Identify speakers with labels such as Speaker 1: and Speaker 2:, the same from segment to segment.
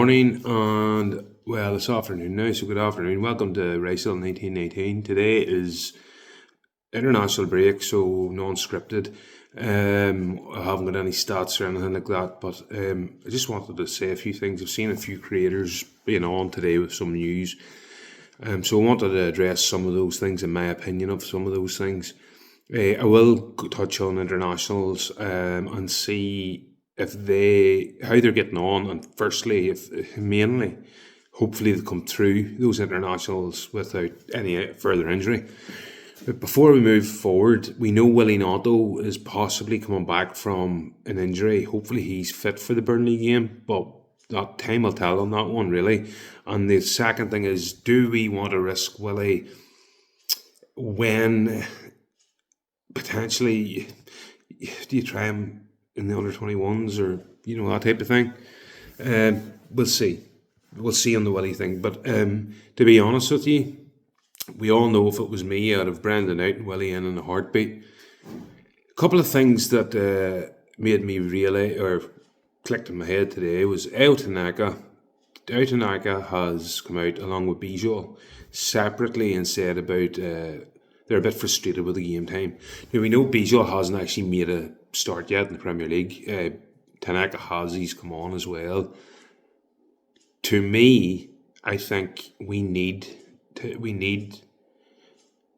Speaker 1: morning and well, it's afternoon now, so good afternoon. Welcome to Racel 1918. Today is international break, so non-scripted. I haven't got any stats or anything like that, but I just wanted to say a few things. I've seen a few creators being on today with some news, so I wanted to address some of those things, in my opinion of some of those things. I will touch on internationals and see if how they're getting on, and firstly, if mainly, hopefully they come through those internationals without any further injury. But before we move forward, we know Willie Gnonto is possibly coming back from an injury. Hopefully he's fit for the Burnley game, but that time will tell on that one, really. And the second thing is, do we want to risk Willie when potentially do you try him in the under-21s or, that type of thing? We'll see. We'll see on the Willie thing. But to be honest with you, we all know if it was me, I'd have Brendan out and Willie in a heartbeat. A couple of things that made me realise, or clicked in my head today, was Ao Tanaka. Ao Tanaka has come out along with Bijol separately and said about they're a bit frustrated with the game time. Now, we know Bijol hasn't actually made a start yet in the Premier League. Tanaka has, he's come on as well. To me, I think we need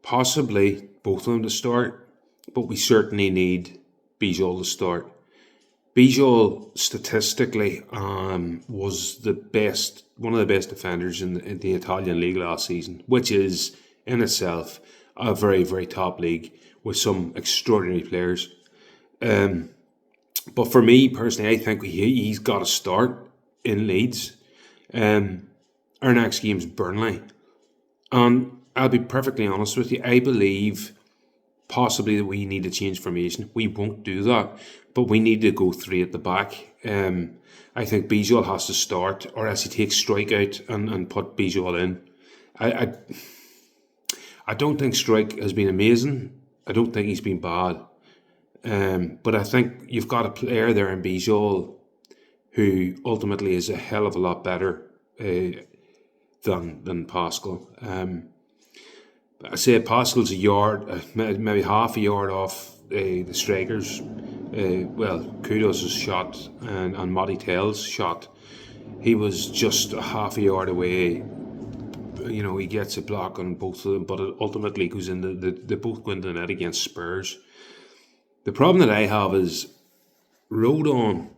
Speaker 1: possibly both of them to start, but we certainly need Bijol to start. Bijol statistically was one of the best defenders in the Italian league last season, which is in itself a very, very top league with some extraordinary players. But for me personally, I think he's got to start in Leeds. Our next game's Burnley. And I'll be perfectly honest with you, I believe possibly that we need to change formation. We won't do that, but we need to go three at the back. I think Bijol has to start, or else he takes Strike out and put Bijol in. I don't think Strike has been amazing. I don't think he's been bad. But I think you've got a player there in Bijol who ultimately is a hell of a lot better than Pascal. I say Pascal's a yard, maybe half a yard off the strikers. Kudos' shot and Matty Tell's shot. He was just a half a yard away. He gets a block on both of them, but it ultimately goes in. They both go into the net against Spurs. The problem that I have is Rodon's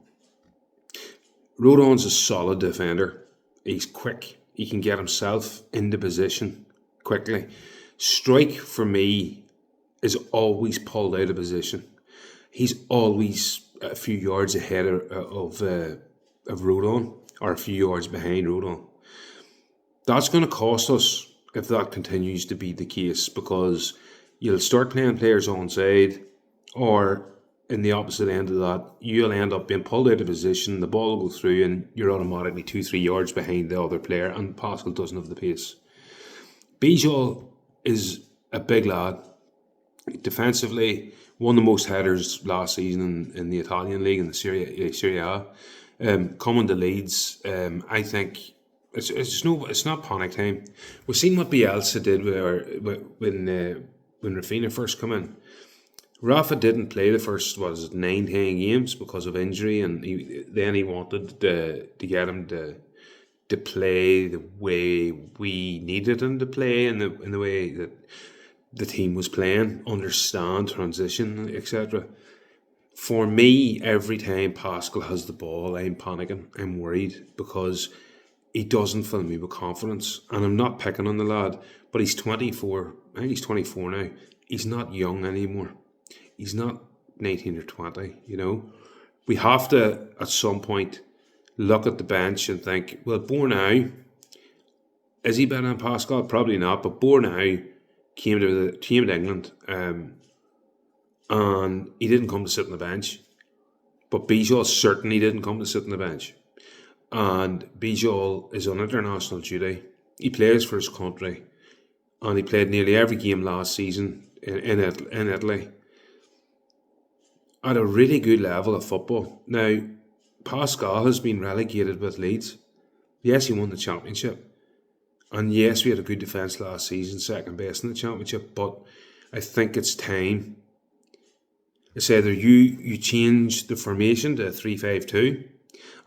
Speaker 1: a solid defender. He's quick. He can get himself into position quickly. Strike, for me, is always pulled out of position. He's always a few yards ahead of Rodon, or a few yards behind Rodon. That's going to cost us if that continues to be the case, because you'll start playing players onside, or in the opposite end of that, you'll end up being pulled out of position, the ball will go through, and you're automatically 2-3 yards behind the other player, and Pascal doesn't have the pace. Bijol is a big lad. Defensively, won the most headers last season in the Italian league, in the Serie A. Coming to Leeds, I think it's not panic time. We've seen what Bielsa did when Rafinha first came in. Rafa didn't play the first 9-10 games because of injury, and then he wanted to get him to play the way we needed him to play, in the way that the team was playing, understand transition, etc. For me, every time Pascal has the ball, I'm panicking, I'm worried, because he doesn't fill me with confidence. And I'm not picking on the lad, but he's 24. I think he's 24 now. He's not young anymore. He's not 19 or 20, We have to, at some point, look at the bench and think, well, Bornau, is he better than Pascal? Probably not, but Bornau came to England and he didn't come to sit on the bench. But Bijol certainly didn't come to sit on the bench. And Bijol is on international duty. He plays for his country, and he played nearly every game last season in Italy at a really good level of football. Now, Pascal has been relegated with Leeds, Yes, he won the championship. And yes, we had a good defence last season, second best in the championship. But I think it's time. It's either you change the formation to 3-5-2,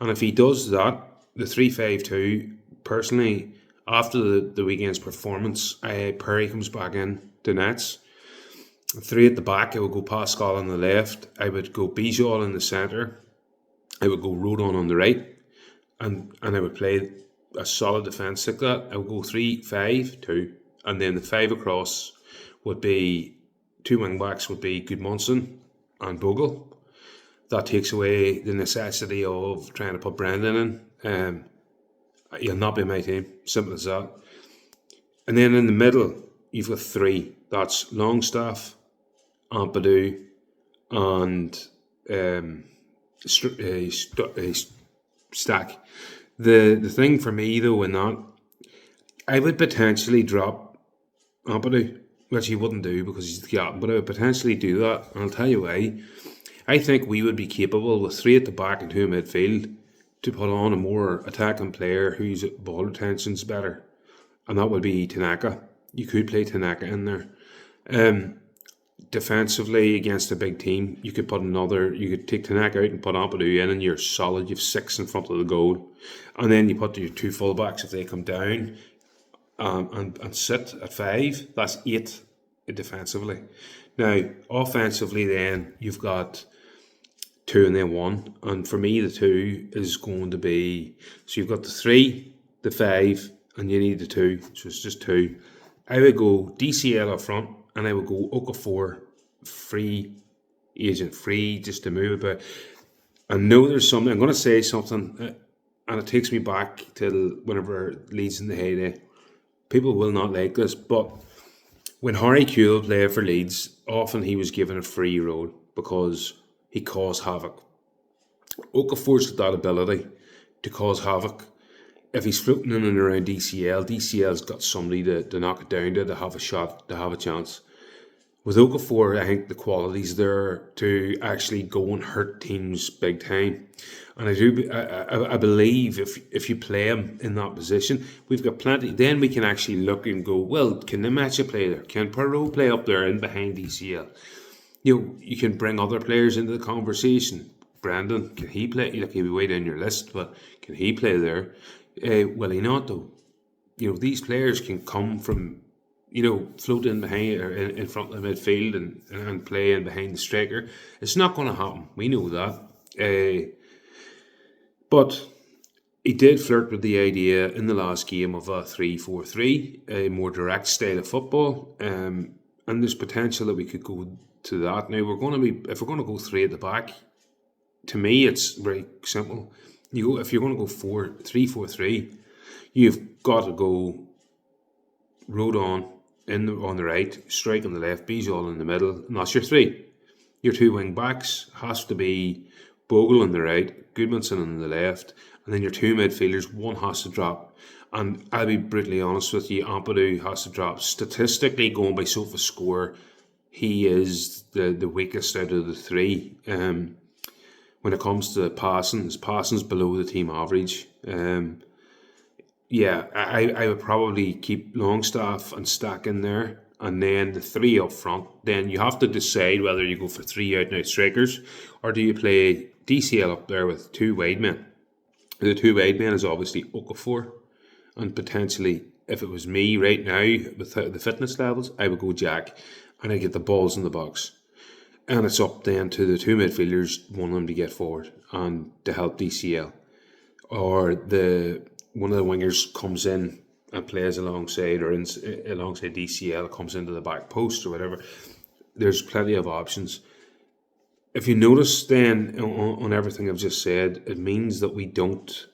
Speaker 1: and if he does that, the 3-5-2, personally, after the weekend's performance, Perry comes back in to nets. Three at the back, I would go Pascal on the left. I would go Bijol in the centre. I would go Rodon on the right. And I would play a solid defence like that. I would go 3-5-2. And then the five across would be, two wing backs would be Gudmundsson and Bogle. That takes away the necessity of trying to put Brendan in. He'll not be my team. Simple as that. And then in the middle, you've got three. That's Longstaff, Ampadu, and Stack. The thing for me though in that, I would potentially drop Ampadu, which he wouldn't do because he's the captain, but I would potentially do that, and I'll tell you why. I think we would be capable with three at the back and two in midfield to put on a more attacking player whose ball retention's better, and that would be Tanaka. You could play Tanaka in there. Defensively against a big team, you could take Tanaka out and put Ampadu in, and you're solid. You've six in front of the goal, and then you put your two fullbacks if they come down, and sit at five. That's 8 defensively. Now offensively, then you've got 2 and then 1, and for me the 2 is going to be, so you've got the 3, the 5, and you need the 2, so it's just 2. I would go DCL up front, and I would go Okafor free agent, free just to move about. I know there's something, I'm going to say something, and it takes me back to whenever Leeds in the heyday. People will not like this, but when Harry Kewell played for Leeds, often he was given a free role because he caused havoc. Okafor's got that ability to cause havoc. If he's floating in and around DCL's got somebody to knock it down to have a shot, to have a chance. With Okafor, I think the quality's there to actually go and hurt teams big time. And I believe if you play him in that position, we've got plenty. Then we can actually look and go, well, can Nmecha play there? Can Perrault play up there and behind DCL? You can bring other players into the conversation. Brandon, can he play? Like, he'll be way down your list, but can he play there? Will he not though? These players can come from, float in behind or in front of the midfield and play in behind the striker. It's not going to happen. We know that. But he did flirt with the idea in the last game of a 3-4-3, a more direct style of football. And there's potential that we could go to that. Now if we're going to go 3 at the back, to me it's very simple. If you're going to go 3-4-3, you've got to go Rodon on the right, strike on the left, Bijol in the middle, and that's your 3. Your 2 wing backs has to be Bogle on the right, Gudmundsson on the left, and then your 2 midfielders, one has to drop. And I'll be brutally honest with you, Ampadu has to drop. Statistically, going by SofaScore, he is the weakest out of the 3. When it comes to passing, his passing's below the team average. I would probably keep Longstaff and Stack in there, and then the 3 up front. Then you have to decide whether you go for 3 out-and-out strikers, or do you play DCL up there with 2 wide men. The 2 wide men is obviously Okafor, and potentially, if it was me right now with the fitness levels, I would go Jack, and I get the balls in the box. And it's up then to the 2 midfielders, one of them to get forward and to help DCL. Or one of the wingers comes in and plays alongside DCL, comes into the back post or whatever. There's plenty of options. If you notice then on everything I've just said, it means that we don't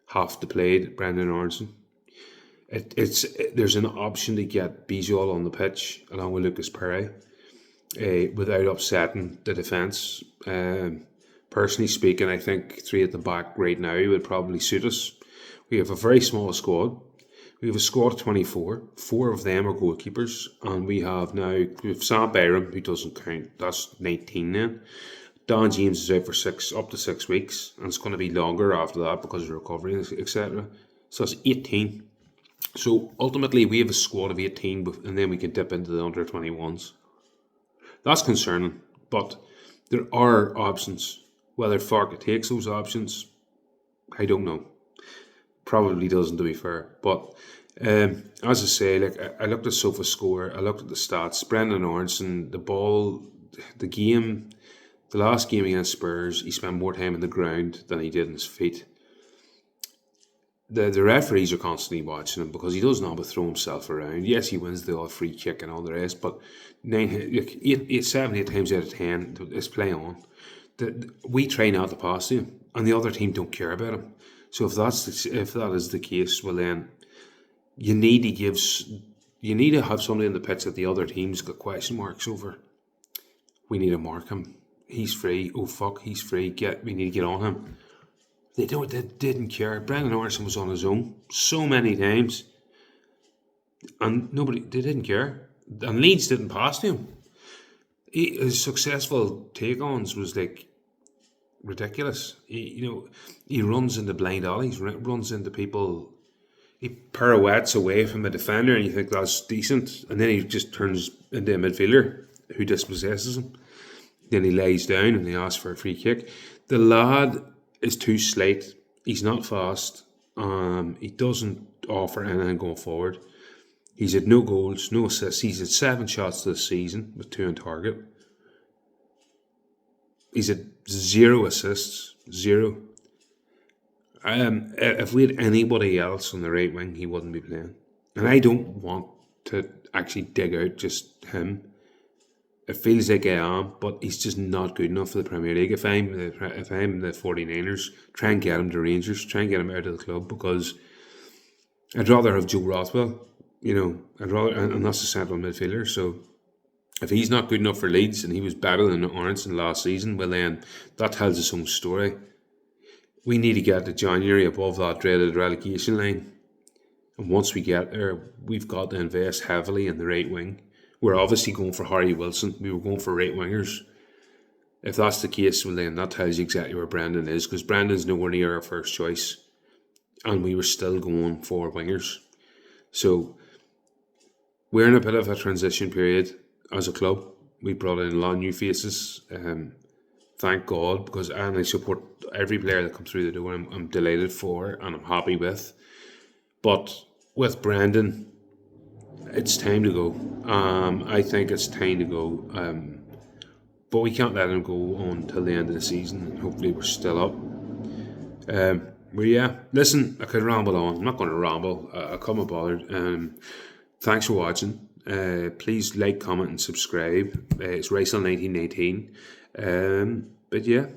Speaker 1: have to play Brendan Aronson. There's an option to get Bijol on the pitch along with Lucas Perry. Without upsetting the defence. Personally speaking, I think 3 at the back right now would probably suit us. We have a very small squad. We have a squad of 24. 4 of them are goalkeepers, and we have Sam Byram, who doesn't count. That's 19 then. Dan James is out for up to 6 weeks, and it's going to be longer after that because of recovery, etc. So that's 18. So ultimately, we have a squad of 18, and then we can dip into the under 21s. That's concerning, but there are options. Whether Farke takes those options, I don't know. Probably doesn't, to be fair. But as I say, like I looked at SofaScore, I looked at the stats. Brendan Aronson, the game, the last game against Spurs, he spent more time on the ground than he did on his feet. The referees are constantly watching him because he doesn't have to throw himself around. Yes, he wins the odd free kick and all the rest, but 7, 8 times out of 10, it's play on. We try not to pass to him, and the other team don't care about him. So if that is the case, well then you need to have somebody in the pitch that the other team's got question marks over. We need to mark him. He's free. Oh fuck, he's free. We need to get on him. They didn't care. Brendan Aronson was on his own so many times, and they didn't care. And Leeds didn't pass to him. His successful take-ons was like ridiculous. He runs into blind alleys, runs into people. He pirouettes away from a defender, and you think that's decent, and then he just turns into a midfielder who dispossesses him. Then he lays down and he asks for a free kick. The lad is too slight. He's not fast. He doesn't offer anything going forward. He's had no goals, no assists. He's had 7 shots this season with 2 on target. He's had 0 assists, 0. If we had anybody else on the right wing, he wouldn't be playing. And I don't want to actually dig out just him. It feels like I am, but he's just not good enough for the Premier League. If I'm the 49ers, try and get him to Rangers, try and get him out of the club, because I'd rather have Joe Rothwell, and that's a central midfielder. So if he's not good enough for Leeds and he was better than Aronson last season, well then that tells its own story. We need to get to January above that dreaded relegation line. And once we get there, we've got to invest heavily in the right wing. We're obviously going for Harry Wilson. We were going for right wingers. If that's the case, well then that tells you exactly where Brendan is, because Brendan's nowhere near our first choice. And we were still going for wingers. So we're in a bit of a transition period as a club. We brought in a lot of new faces. Thank God, because I support every player that comes through the door. I'm delighted for and I'm happy with. But with Brendan, it's time to go. I think it's time to go. But we can't let him go on till the end of the season. Hopefully we're still up. But yeah, listen, I could ramble on. I'm not going to ramble. I can't be bothered. Thanks for watching. Please like, comment and subscribe. It's Rysel1919. But yeah,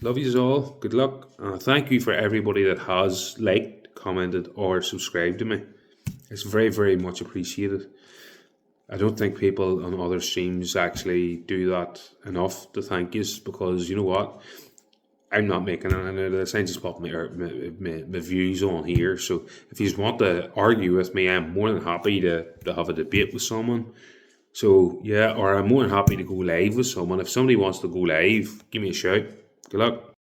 Speaker 1: love you all. Good luck. Thank you for everybody that has liked, commented or subscribed to me. It's very, very much appreciated. I don't think people on other streams actually do that enough to thank you, because you know what? I'm not making anything out of this. I just pop my views on here. So if you want to argue with me, I'm more than happy to have a debate with someone. So yeah, or I'm more than happy to go live with someone. If somebody wants to go live, give me a shout. Good luck.